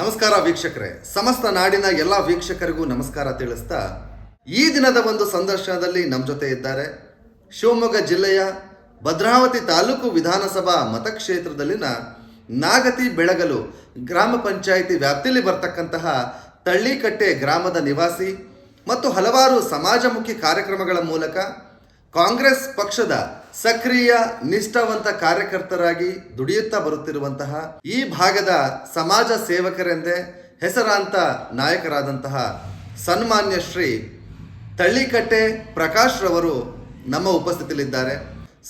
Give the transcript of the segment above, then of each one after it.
ನಮಸ್ಕಾರ ವೀಕ್ಷಕರೇ, ಸಮಸ್ತ ನಾಡಿನ ಎಲ್ಲ ವೀಕ್ಷಕರಿಗೂ ನಮಸ್ಕಾರ ತಿಳಿಸ್ತಾ ಈ ದಿನದ ಒಂದು ಸಂದರ್ಶನದಲ್ಲಿ ನಮ್ಮ ಜೊತೆ ಇದ್ದಾರೆ ಶಿವಮೊಗ್ಗ ಜಿಲ್ಲೆಯ ಭದ್ರಾವತಿ ತಾಲೂಕು ವಿಧಾನಸಭಾ ಮತಕ್ಷೇತ್ರದಲ್ಲಿನ ನಾಗತಿ ಬೆಳಗಲು ಗ್ರಾಮ ಪಂಚಾಯಿತಿ ವ್ಯಾಪ್ತಿಯಲ್ಲಿ ಬರ್ತಕ್ಕಂತಹ ತಳ್ಳಿಕಟ್ಟೆ ಗ್ರಾಮದ ನಿವಾಸಿ ಮತ್ತು ಹಲವಾರು ಸಮಾಜಮುಖಿ ಕಾರ್ಯಕ್ರಮಗಳ ಮೂಲಕ ಕಾಂಗ್ರೆಸ್ ಪಕ್ಷದ ಸಕ್ರಿಯ ನಿಷ್ಠಾವಂತ ಕಾರ್ಯಕರ್ತರಾಗಿ ದುಡಿಯುತ್ತಾ ಬರುತ್ತಿರುವಂತಹ ಈ ಭಾಗದ ಸಮಾಜ ಸೇವಕರೆಂದೇ ಹೆಸರಾಂತ ನಾಯಕರಾದಂತಹ ಸನ್ಮಾನ್ಯ ಶ್ರೀ ತಳ್ಳಿಕಟ್ಟೆ ಪ್ರಕಾಶ್ ರವರು ನಮ್ಮ ಉಪಸ್ಥಿತಿಯಲ್ಲಿದ್ದಾರೆ.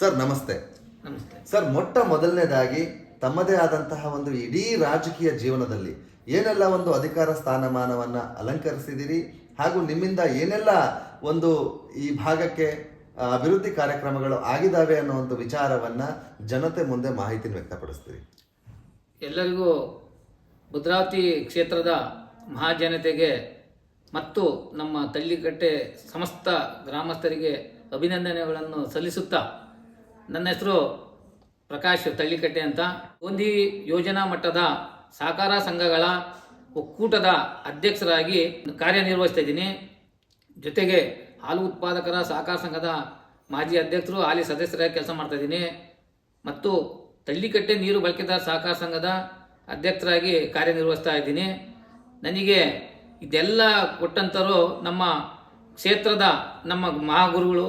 ಸರ್ ನಮಸ್ತೆ. ನಮಸ್ತೆ ಸರ್, ಮೊಟ್ಟ ಮೊದಲನೇದಾಗಿ ತಮ್ಮದೇ ಆದಂತಹ ಒಂದು ಇಡೀ ರಾಜಕೀಯ ಜೀವನದಲ್ಲಿ ಏನೆಲ್ಲ ಒಂದು ಅಧಿಕಾರ ಸ್ಥಾನಮಾನವನ್ನು ಅಲಂಕರಿಸಿದಿರಿ ಹಾಗೂ ನಿಮ್ಮಿಂದ ಏನೆಲ್ಲ ಒಂದು ಈ ಭಾಗಕ್ಕೆ ಅಭಿವೃದ್ಧಿ ಕಾರ್ಯಕ್ರಮಗಳು ಆಗಿದ್ದಾವೆ ಅನ್ನೋ ಒಂದು ವಿಚಾರವನ್ನ ಜನತೆ ಮುಂದೆ ಮಾಹಿತಿ ವ್ಯಕ್ತಪಡಿಸ್ತೀವಿ. ಎಲ್ಲರಿಗೂ ಭದ್ರಾವತಿ ಕ್ಷೇತ್ರದ ಮಹಾಜನತೆಗೆ ಮತ್ತು ನಮ್ಮ ತಳ್ಳಿಕಟ್ಟೆ ಸಮಸ್ತ ಗ್ರಾಮಸ್ಥರಿಗೆ ಅಭಿನಂದನೆಗಳನ್ನು ಸಲ್ಲಿಸುತ್ತಾ, ನನ್ನ ಹೆಸರು ಪ್ರಕಾಶ್ ತಳ್ಳಿಕಟ್ಟೆ ಅಂತ. ಗೋಂದಿ ಯೋಜನಾ ಮಟ್ಟದ ಸಹಕಾರ ಸಂಘಗಳ ಒಕ್ಕೂಟದ ಅಧ್ಯಕ್ಷರಾಗಿ ಕಾರ್ಯನಿರ್ವಹಿಸ್ತಾ ಇದ್ದೀನಿ. ಜೊತೆಗೆ ಹಾಲು ಉತ್ಪಾದಕರ ಸಹಕಾರ ಸಂಘದ ಮಾಜಿ ಅಧ್ಯಕ್ಷರು, ಹಾಲಿ ಸದಸ್ಯರಾಗಿ ಕೆಲಸ ಮಾಡ್ತಾ ಇದ್ದೀನಿ. ಮತ್ತು ತಳ್ಳಿಕಟ್ಟೆ ನೀರು ಬಳಕೆದಾರ ಸಹಕಾರ ಸಂಘದ ಅಧ್ಯಕ್ಷರಾಗಿ ಕಾರ್ಯನಿರ್ವಹಿಸ್ತಾ ಇದ್ದೀನಿ. ನನಗೆ ಇದೆಲ್ಲ ಕೊಟ್ಟಂಥರು ನಮ್ಮ ಕ್ಷೇತ್ರದ ನಮ್ಮ ಮಹಾಗುರುಗಳು,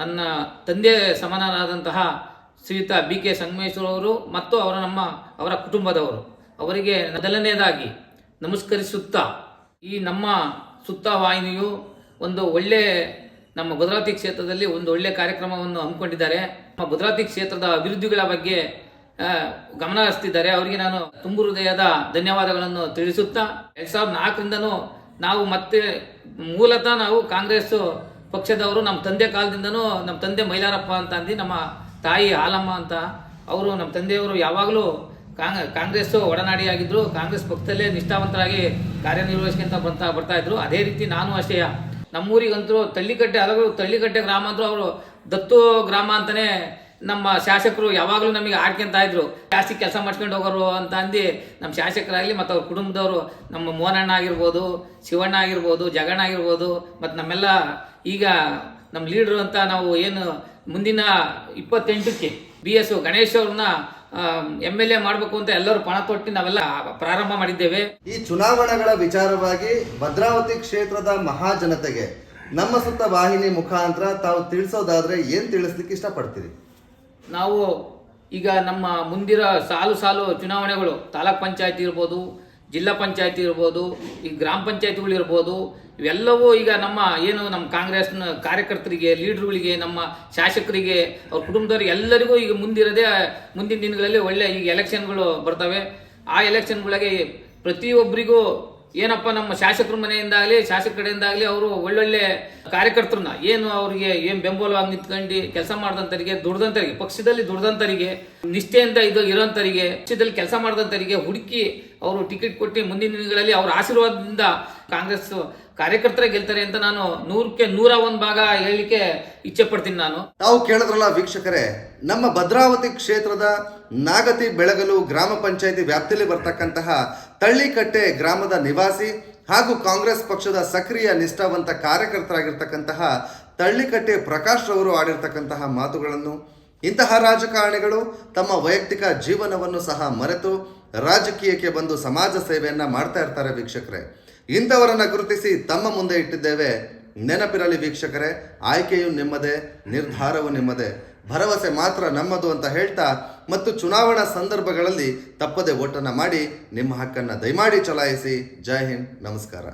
ನನ್ನ ತಂದೆ ಸಮಾನರಾದಂತಹ ಶ್ರೀಯುತ BK ಸಂಗಮೇಶ್ವರವರು ಮತ್ತು ಅವರ ಕುಟುಂಬದವರು. ಅವರಿಗೆ ಮೊದಲನೇದಾಗಿ ನಮಸ್ಕರಿಸುತ್ತಾ, ಈ ನಮ್ಮ ಸುತ್ತ ವಾಹಿನಿಯು ಒಂದು ಒಳ್ಳೆ ನಮ್ಮ ಭದ್ರಾವತಿ ಕ್ಷೇತ್ರದಲ್ಲಿ ಒಂದು ಒಳ್ಳೆ ಕಾರ್ಯಕ್ರಮವನ್ನು ಹಮ್ಮಿಕೊಂಡಿದ್ದಾರೆ. ನಮ್ಮ ಭದ್ರಾವತಿ ಕ್ಷೇತ್ರದ ಅಭಿವೃದ್ಧಿಗಳ ಬಗ್ಗೆ ಗಮನ ಹರಿಸ್ತಿದ್ದಾರೆ. ಅವರಿಗೆ ನಾನು ತುಂಬು ಹೃದಯದ ಧನ್ಯವಾದಗಳನ್ನು ತಿಳಿಸುತ್ತಾ, 2004ರಿಂದನೂ ನಾವು ಮತ್ತೆ ಮೂಲತಃ ನಾವು ಕಾಂಗ್ರೆಸ್ ಪಕ್ಷದವರು. ನಮ್ಮ ತಂದೆ ಕಾಲದಿಂದನೂ ನಮ್ಮ ತಂದೆ ಮೈಲಾರಪ್ಪ ಅಂತ ಅಂದು, ನಮ್ಮ ತಾಯಿ ಹಾಲಮ್ಮ ಅಂತ. ಅವರು ನಮ್ಮ ತಂದೆಯವರು ಯಾವಾಗಲೂ ಕಾಂಗ್ರೆಸ್ ಒಡನಾಡಿಯಾಗಿದ್ದರು. ಕಾಂಗ್ರೆಸ್ ಪಕ್ಷದಲ್ಲೇ ನಿಷ್ಠಾವಂತರಾಗಿ ಕಾರ್ಯನಿರ್ವಹಿಸ್ಕೊಂತ ಬರ್ತಾ ಇದ್ರು. ಅದೇ ರೀತಿ ನಾನು ಅಷ್ಟೇ. ನಮ್ಮೂರಿಗಂತೂ ತಳ್ಳಿಕಟ್ಟೆ, ಹಲವು ತಳ್ಳಿಕಟ್ಟೆ ಗ್ರಾಮ ಅಂದರು ಅವರು ದತ್ತು ಗ್ರಾಮ ಅಂತಲೇ ನಮ್ಮ ಶಾಸಕರು ಯಾವಾಗಲೂ ನಮಗೆ ಆಡ್ಕೊಂತ ಇದ್ರು. ಜಾಸ್ತಿ ಕೆಲಸ ಮಾಡ್ಕೊಂಡು ಹೋಗೋರು ಅಂತ ಅಂದು ನಮ್ಮ ಶಾಸಕರಾಗಲಿ ಮತ್ತು ಅವ್ರ ಕುಟುಂಬದವರು, ನಮ್ಮ ಮೋಹನಣ್ಣ ಆಗಿರ್ಬೋದು, ಶಿವಣ್ಣ ಆಗಿರ್ಬೋದು, ಜಗಣ್ಣ ಆಗಿರ್ಬೋದು, ಮತ್ತು ನಮ್ಮೆಲ್ಲ ಈಗ ನಮ್ಮ ಲೀಡ್ರು ಅಂತ ನಾವು ಏನು ಮುಂದಿನ 28ಕ್ಕೆ BS ಗಣೇಶ್ ಅವ್ರನ್ನ MLA ಮಾಡಬೇಕು ಅಂತ ಎಲ್ಲರೂ ಪಣ ತೊಟ್ಟು ನಾವೆಲ್ಲ ಪ್ರಾರಂಭ ಮಾಡಿದ್ದೇವೆ. ಈ ಚುನಾವಣೆಗಳ ವಿಚಾರವಾಗಿ ಭದ್ರಾವತಿ ಕ್ಷೇತ್ರದ ಮಹಾಜನತೆಗೆ ನಮ್ಮ ಸುತ್ತ ವಾಹಿನಿ ಮುಖಾಂತರ ತಾವು ತಿಳಿಸೋದಾದ್ರೆ ಏನ್ ತಿಳಿಸ್ಲಿಕ್ಕೆ ಇಷ್ಟಪಡ್ತೀರಿ? ನಾವು ಈಗ ನಮ್ಮ ಮುಂದಿನ ಸಾಲು ಚುನಾವಣೆಗಳು, ತಾಲೂಕ್ ಪಂಚಾಯತಿ ಇರ್ಬೋದು, ಜಿಲ್ಲಾ ಪಂಚಾಯತಿ ಇರ್ಬೋದು, ಈ ಗ್ರಾಮ ಪಂಚಾಯತಿಗಳು ಇರ್ಬೋದು, ಇವೆಲ್ಲವೂ ಈಗ ನಮ್ಮ ಕಾಂಗ್ರೆಸ್ನ ಕಾರ್ಯಕರ್ತರಿಗೆ, ಲೀಡ್ರುಗಳಿಗೆ, ನಮ್ಮ ಶಾಸಕರಿಗೆ, ಅವ್ರ ಕುಟುಂಬದವ್ರಿಗೆ ಎಲ್ಲರಿಗೂ ಈಗ ಮುಂದಿನ ದಿನಗಳಲ್ಲಿ ಒಳ್ಳೆ ಈಗ ಎಲೆಕ್ಷನ್ಗಳು ಬರ್ತವೆ. ಆ ಎಲೆಕ್ಷನ್ಗಳಿಗೆ ಪ್ರತಿಯೊಬ್ಬರಿಗೂ ಏನಪ್ಪ ನಮ್ಮ ಶಾಸಕರ ಮನೆಯಿಂದಾಗಲಿ ಶಾಸಕ ಕಡೆಯಿಂದಾಗಲಿ ಅವರು ಒಳ್ಳೊಳ್ಳೆ ಕಾರ್ಯಕರ್ತರನ್ನ ಅವ್ರಿಗೆ ಬೆಂಬಲವಾಗಿ ನಿಂತ್ಕೊಂಡು ಕೆಲಸ ಮಾಡಿದಂಥರಿಗೆ, ದುಡ್ದಂಥರಿಗೆ, ಪಕ್ಷದಲ್ಲಿ ದುಡ್ದಂಥರಿಗೆ, ನಿಷ್ಠೆಯಿಂದ ಇರೋಂಥರಿಗೆ, ಪಕ್ಷದಲ್ಲಿ ಕೆಲಸ ಮಾಡಿದಂಥರಿಗೆ ಹುಡುಕಿ ಅವರು ಟಿಕೆಟ್ ಕೊಟ್ಟು ಮುಂದಿನ ದಿನಗಳಲ್ಲಿ ಅವರ ಆಶೀರ್ವಾದದಿಂದ ಕಾಂಗ್ರೆಸ್ ಕಾರ್ಯಕರ್ತರೇ ಗೆಲ್ತಾರೆ ಅಂತ ನಾನು 100ಕ್ಕೆ 101 ಭಾಗ ಹೇಳಲಿಕ್ಕೆ ಇಚ್ಛೆ ಪಡ್ತೀನಿ. ನಾನು ತಾವು ಕೇಳಿದ್ರಲ್ಲ ವೀಕ್ಷಕರೇ, ನಮ್ಮ ಭದ್ರಾವತಿ ಕ್ಷೇತ್ರದ ನಾಗತಿ ಬೆಳಗಲು ಗ್ರಾಮ ಪಂಚಾಯಿತಿ ವ್ಯಾಪ್ತಿಯಲ್ಲಿ ಬರ್ತಕ್ಕಂತಹ ತಳ್ಳಿಕಟ್ಟೆ ಗ್ರಾಮದ ನಿವಾಸಿ ಹಾಗೂ ಕಾಂಗ್ರೆಸ್ ಪಕ್ಷದ ಸಕ್ರಿಯ ನಿಷ್ಠಾವಂತ ಕಾರ್ಯಕರ್ತರಾಗಿರ್ತಕ್ಕಂತಹ ತಳ್ಳಿಕಟ್ಟೆ ಪ್ರಕಾಶ್ ರವರು ಆಡಿರ್ತಕ್ಕಂತಹ ಮಾತುಗಳನ್ನು, ಇಂತಹ ರಾಜಕಾರಣಿಗಳು ತಮ್ಮ ವೈಯಕ್ತಿಕ ಜೀವನವನ್ನು ಸಹ ಮರೆತು ರಾಜಕೀಯಕ್ಕೆ ಬಂದು ಸಮಾಜ ಸೇವೆಯನ್ನ ಮಾಡ್ತಾ ಇರ್ತಾರೆ. ವೀಕ್ಷಕರೇ, ಇಂಥವರನ್ನ ಗುರುತಿಸಿ ತಮ್ಮ ಮುಂದೆ ಇಟ್ಟಿದ್ದೇವೆ. ನೆನಪಿರಲಿ ವೀಕ್ಷಕರೇ, ಆಯ್ಕೆಯು ನಿಮ್ಮದೇ, ನಿರ್ಧಾರವು ನಿಮ್ಮದೇ, ಭರವಸೆ ಮಾತ್ರ ನಮ್ಮದು ಅಂತ ಹೇಳ್ತಾ, ಮತ್ತು ಚುನಾವಣಾ ಸಂದರ್ಭಗಳಲ್ಲಿ ತಪ್ಪದೆ ಓಟನ್ನು ಮಾಡಿ ನಿಮ್ಮ ಹಕ್ಕನ್ನು ದಯಮಾಡಿ ಚಲಾಯಿಸಿ. ಜೈ ಹಿಂದ್, ನಮಸ್ಕಾರ.